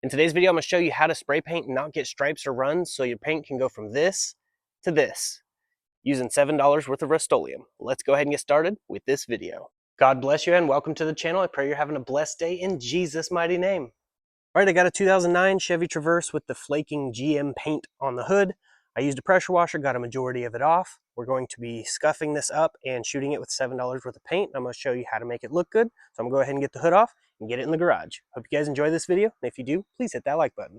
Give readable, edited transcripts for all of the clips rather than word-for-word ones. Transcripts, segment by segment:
In today's video, I'm going to show you how to spray paint and not get stripes or runs so your paint can go from this to this using $7 worth of Rust-Oleum. Let's go ahead and get started with this video. God bless you and welcome to the channel. I pray you're having a blessed day in Jesus' mighty name. All right, I got a 2009 Chevy Traverse with the flaking GM paint on the hood. I used a pressure washer, got a majority of it off. We're going to be scuffing this up and shooting it with $7 worth of paint. I'm going to show you how to make it look good. So I'm going to go ahead and get the hood off and get it in the garage. Hope you guys enjoy this video. And if you do, please hit that like button.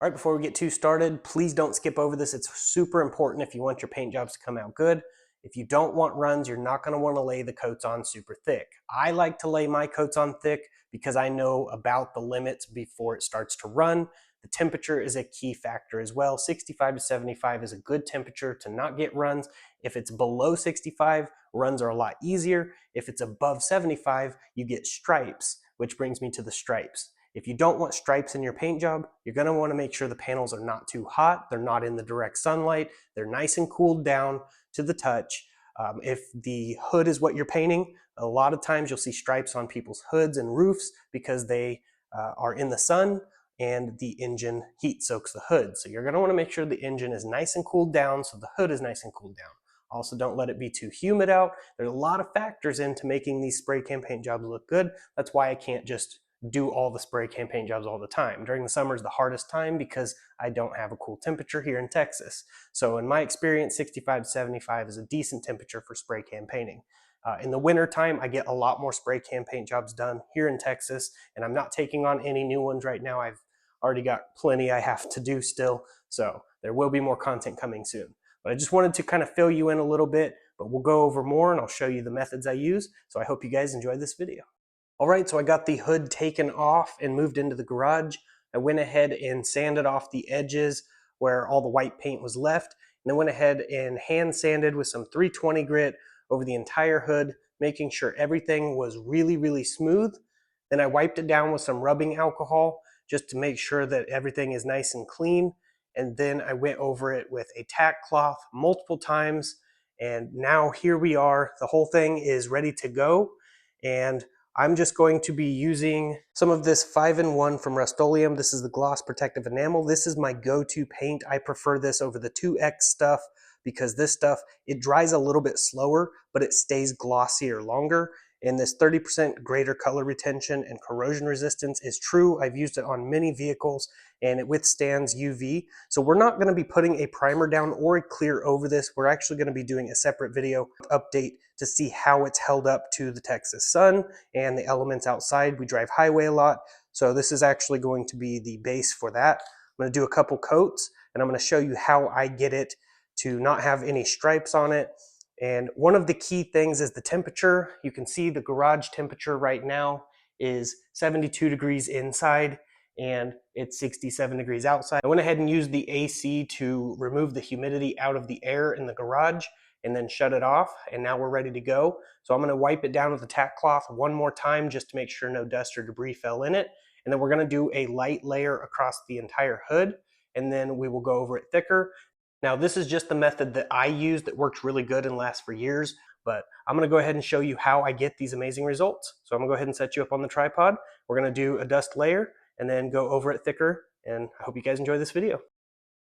All right, before we get too started, please don't skip over this. It's super important if you want your paint jobs to come out good. If you don't want runs, you're not going to want to lay the coats on super thick. I like to lay my coats on thick because I know about the limits before it starts to run. The temperature is a key factor as well. 65 to 75 is a good temperature to not get runs. If it's below 65, runs are a lot easier. If it's above 75, you get stripes, which brings me to the stripes. If you don't want stripes in your paint job, you're going to want to make sure the panels are not too hot. They're not in the direct sunlight. They're nice and cooled down to the touch. If the hood is what you're painting, a lot of times you'll see stripes on people's hoods and roofs because they are in the sun and the engine heat soaks the hood. So you're going to want to make sure the engine is nice and cooled down so the hood is nice and cooled down. Also, don't let it be too humid out. There's a lot of factors into making these spray can paint jobs look good. That's why I can't just do all the spray can paint jobs all the time. During the summer is the hardest time because I don't have a cool temperature here in Texas. So in my experience, 65 to 75 is a decent temperature for spray can painting. In the winter time, I get a lot more spray can paint jobs done here in Texas, and I'm not taking on any new ones right now. I've already got plenty I have to do still, so there will be more content coming soon. But I just wanted to kind of fill you in a little bit, but we'll go over more and I'll show you the methods I use. So I hope you guys enjoyed this video. All right, so I got the hood taken off and moved into the garage. I went ahead and sanded off the edges where all the white paint was left, and then went ahead and hand sanded with some 320 grit over the entire hood, making sure everything was really, really smooth. Then I wiped it down with some rubbing alcohol just to make sure that everything is nice and clean. And then I went over it with a tack cloth multiple times. And now here we are. The whole thing is ready to go. And I'm just going to be using some of this 5-in-1 from Rust-Oleum. This is the gloss protective enamel. This is my go-to paint. I prefer this over the 2X stuff because this stuff, it dries a little bit slower, but it stays glossier longer. And this 30% greater color retention and corrosion resistance is true. I've used it on many vehicles and it withstands UV. So we're not going to be putting a primer down or a clear over this. We're actually going to be doing a separate video update to see how it's held up to the Texas sun and the elements outside. We drive highway a lot, so this is actually going to be the base for that. I'm going to do a couple coats and I'm going to show you how I get it to not have any stripes on it. And one of the key things is the temperature. You can see the garage temperature right now is 72 degrees inside and it's 67 degrees outside. I went ahead and used the AC to remove the humidity out of the air in the garage and then shut it off, and now we're ready to go. So I'm going to wipe it down with a tack cloth one more time just to make sure no dust or debris fell in it. And then we're going to do a light layer across the entire hood, and then we will go over it thicker. Now this is just the method that I use that works really good and lasts for years, but I'm going to go ahead and show you how I get these amazing results. So I'm going to go ahead and set you up on the tripod. We're going to do a dust layer and then go over it thicker, and I hope you guys enjoy this video.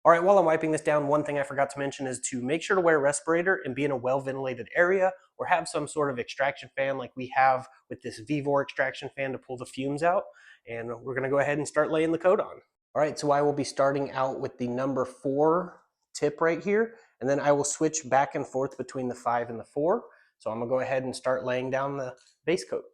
All right, while I'm wiping this down, one thing I forgot to mention is to make sure to wear a respirator and be in a well-ventilated area or have some sort of extraction fan like we have with this Vivor extraction fan to pull the fumes out. And we're going to go ahead and start laying the coat on. All right, so I will be starting out with the number 4 tip right here, and then I will switch back and forth between the 5 and the 4. So I'm going to go ahead and start laying down the base coat.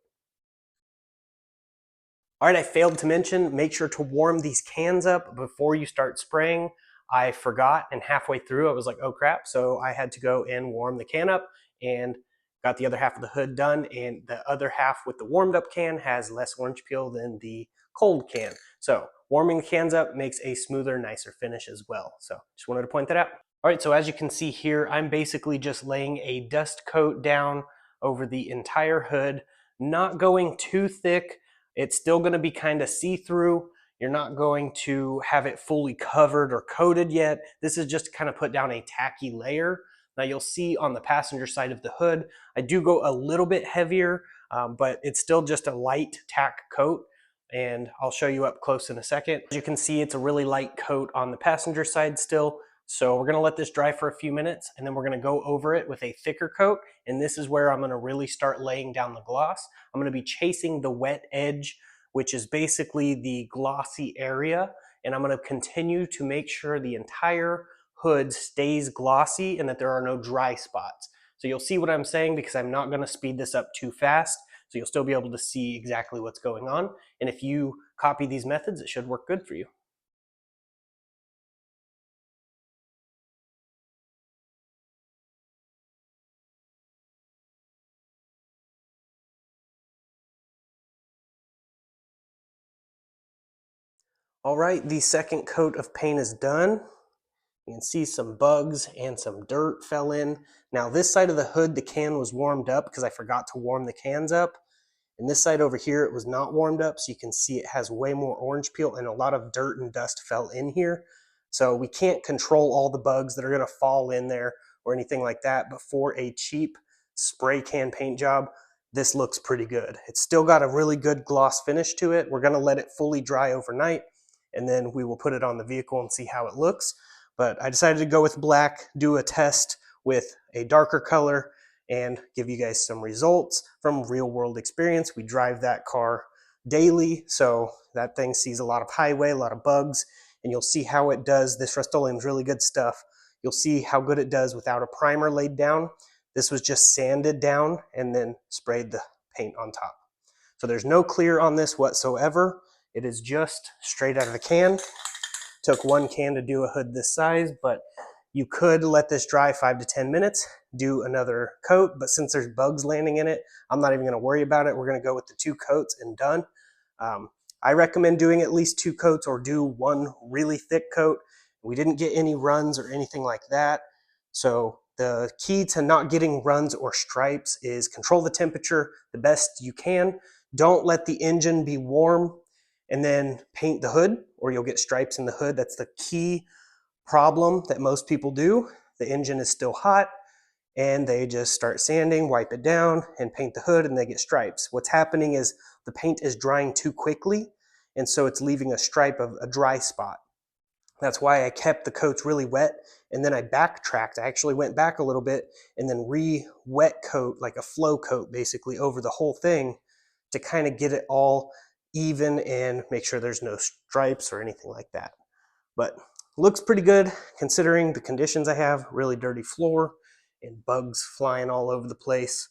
All right, I failed to mention, make sure to warm these cans up before you start spraying. I forgot, and halfway through I was like, oh crap, so I had to go and warm the can up and got the other half of the hood done, and the other half with the warmed up can has less orange peel than the cold can. So warming the cans up makes a smoother, nicer finish as well. So just wanted to point that out. All right, so as you can see here, I'm basically just laying a dust coat down over the entire hood, not going too thick. It's still going to be kind of see-through. You're not going to have it fully covered or coated yet. This is just to kind of put down a tacky layer. Now you'll see on the passenger side of the hood, I do go a little bit heavier, but it's still just a light tack coat. and I'll show you up close in a second. As you can see, it's a really light coat on the passenger side still. So we're gonna let this dry for a few minutes, and then we're gonna go over it with a thicker coat. And this is where I'm gonna really start laying down the gloss. I'm gonna be chasing the wet edge, which is basically the glossy area. And I'm gonna continue to make sure the entire hood stays glossy and that there are no dry spots. So you'll see what I'm saying because I'm not gonna speed this up too fast. So you'll still be able to see exactly what's going on. And if you copy these methods, it should work good for you. All right, the second coat of paint is done. You can see some bugs and some dirt fell in. Now this side of the hood, the can was warmed up because I forgot to warm the cans up. And this side over here, it was not warmed up, so you can see it has way more orange peel and a lot of dirt and dust fell in here. So we can't control all the bugs that are gonna fall in there or anything like that, but for a cheap spray can paint job, this looks pretty good. It's still got a really good gloss finish to it. We're gonna let it fully dry overnight, and then we will put it on the vehicle and see how it looks. But I decided to go with black, do a test with a darker color, and give you guys some results from real world experience. We drive that car daily, so that thing sees a lot of highway, a lot of bugs, and you'll see how it does. This Rust-Oleum is really good stuff. You'll see how good it does without a primer laid down. This was just sanded down and then sprayed the paint on top. So there's no clear on this whatsoever. It is just straight out of the can. Took one can to do a hood this size, but you could let this dry 5 to 10 minutes, do another coat, but since there's bugs landing in it, I'm not even gonna worry about it. We're gonna go with the 2 coats and done. I recommend doing at least 2 coats or do one really thick coat. We didn't get any runs or anything like that. So the key to not getting runs or stripes is control the temperature the best you can. Don't let the engine be warm and then paint the hood, or you'll get stripes in the hood. That's the key problem that most people do. The engine is still hot and they just start sanding, wipe it down, and paint the hood, and they get stripes. What's happening is the paint is drying too quickly, and so it's leaving a stripe of a dry spot. That's why I kept the coats really wet, and then I backtracked. I actually went back a little bit and then re-wet coat, like a flow coat basically, over the whole thing to kind of get it all even and make sure there's no stripes or anything like that. But looks pretty good considering the conditions I have. Really dirty floor and bugs flying all over the place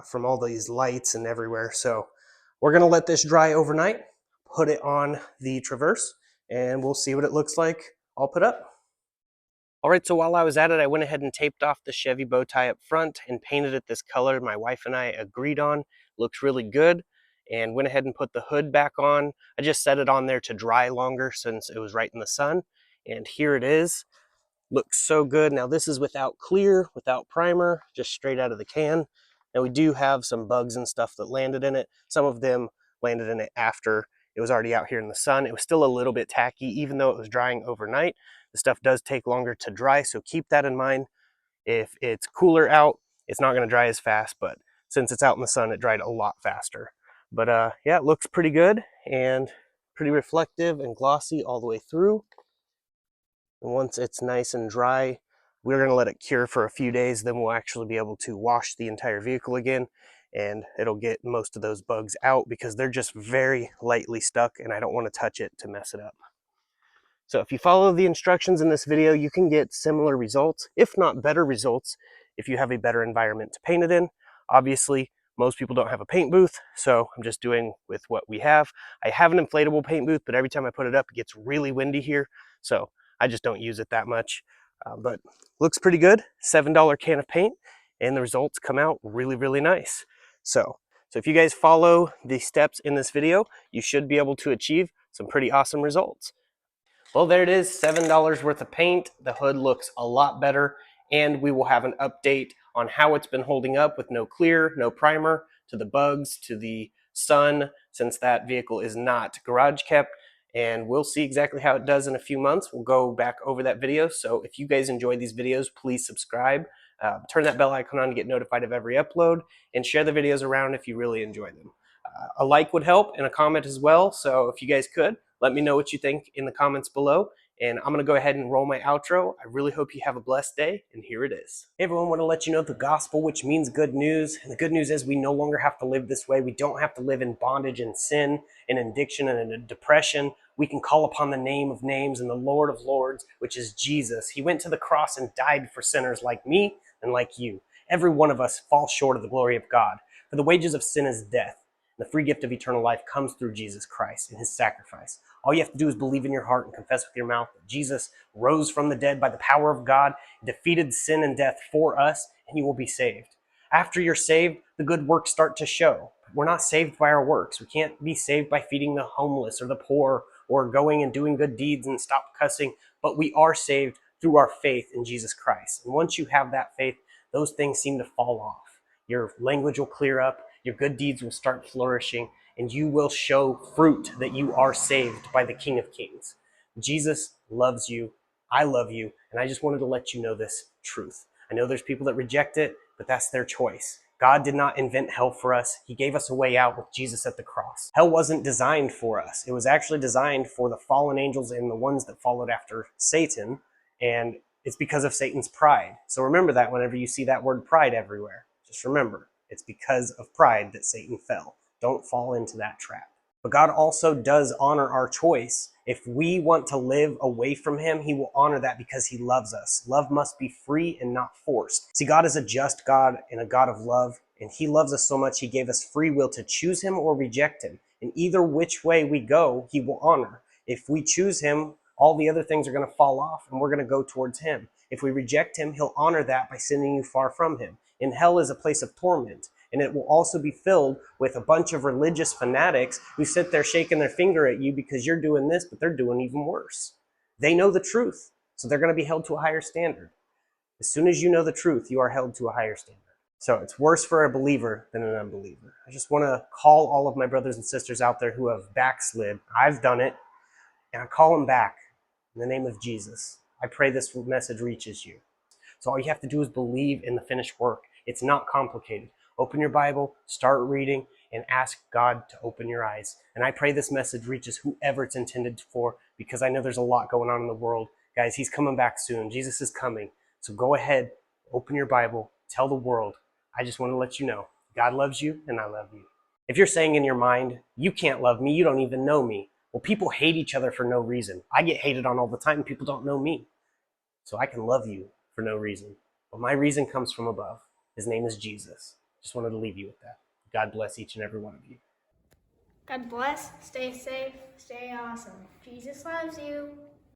from all these lights and everywhere. So we're gonna let this dry overnight, put it on the Traverse, and we'll see what it looks like all put up. All right, so while I was at it, I went ahead and taped off the Chevy bow tie up front and painted it this color my wife and I agreed on. Looks really good. And went ahead and put the hood back on. I just set it on there to dry longer since it was right in the sun. And here it is. Looks so good. Now this is without clear, without primer, just straight out of the can. Now we do have some bugs and stuff that landed in it. Some of them landed in it after it was already out here in the sun. It was still a little bit tacky, even though it was drying overnight. The stuff does take longer to dry, so keep that in mind. If it's cooler out, it's not gonna dry as fast, but since it's out in the sun, it dried a lot faster. But yeah, it looks pretty good and pretty reflective and glossy all the way through. And once it's nice and dry, we're gonna let it cure for a few days, then we'll actually be able to wash the entire vehicle again, and it'll get most of those bugs out because they're just very lightly stuck and I don't wanna touch it to mess it up. So if you follow the instructions in this video, you can get similar results, if not better results, if you have a better environment to paint it in. Obviously, most people don't have a paint booth, so I'm just doing with what we have. I have an inflatable paint booth, but every time I put it up, it gets really windy here, so I just don't use it that much. But looks pretty good, $7 can of paint, and the results come out really, really nice. So if you guys follow the steps in this video, you should be able to achieve some pretty awesome results. Well, there it is, $7 worth of paint. The hood looks a lot better, and we will have an update on how it's been holding up with no clear, no primer, to the bugs, to the sun, since that vehicle is not garage kept. And we'll see exactly how it does in a few months. We'll go back over that video. So if you guys enjoy these videos, please subscribe. Turn that bell icon on to get notified of every upload, and share the videos around if you really enjoy them. A like would help and a comment as well. So if you guys could, let me know what you think in the comments below. And I'm going to go ahead and roll my outro. I really hope you have a blessed day, and here it is. Hey everyone, I want to let you know the gospel, which means good news. And the good news is we no longer have to live this way. We don't have to live in bondage and sin and addiction and in depression. We can call upon the name of names and the Lord of lords, which is Jesus. He went to the cross and died for sinners like me and like you. Every one of us falls short of the glory of God. For the wages of sin is death. The free gift of eternal life comes through Jesus Christ and his sacrifice. All you have to do is believe in your heart and confess with your mouth that Jesus rose from the dead by the power of God, defeated sin and death for us, and you will be saved. After you're saved, the good works start to show. We're not saved by our works. We can't be saved by feeding the homeless or the poor or going and doing good deeds and stop cussing, but we are saved through our faith in Jesus Christ. And once you have that faith, those things seem to fall off. Your language will clear up, your good deeds will start flourishing, and you will show fruit that you are saved by the King of Kings. Jesus loves you, I love you, and I just wanted to let you know this truth. I know there's people that reject it, but that's their choice. God did not invent hell for us. He gave us a way out with Jesus at the cross. Hell wasn't designed for us. It was actually designed for the fallen angels and the ones that followed after Satan, and it's because of Satan's pride. So remember that whenever you see that word pride everywhere. Just remember, it's because of pride that Satan fell. Don't fall into that trap. But God also does honor our choice. If we want to live away from him, he will honor that because he loves us. Love must be free and not forced. See, God is a just God and a God of love, and he loves us so much he gave us free will to choose him or reject him. And either which way we go, he will honor. If we choose him, all the other things are going to fall off and we're going to go towards him. If we reject him, he'll honor that by sending you far from him. And hell is a place of torment. And it will also be filled with a bunch of religious fanatics who sit there shaking their finger at you because you're doing this, but they're doing even worse. They know the truth, so they're going to be held to a higher standard. As soon as you know the truth, you are held to a higher standard. So it's worse for a believer than an unbeliever. I just want to call all of my brothers and sisters out there who have backslid. I've done it, and I call them back in the name of Jesus. I pray this message reaches you. So all you have to do is believe in the finished work. It's not complicated. Open your Bible, start reading, and ask God to open your eyes. And I pray this message reaches whoever it's intended for, because I know there's a lot going on in the world. Guys, he's coming back soon. Jesus is coming. So go ahead, open your Bible, tell the world. I just want to let you know, God loves you and I love you. If you're saying in your mind, you can't love me, you don't even know me. Well, people hate each other for no reason. I get hated on all the time and people don't know me. So I can love you for no reason. But my reason comes from above. His name is Jesus. Just wanted to leave you with that. God bless each and every one of you. God bless, stay safe, stay awesome. Jesus loves you.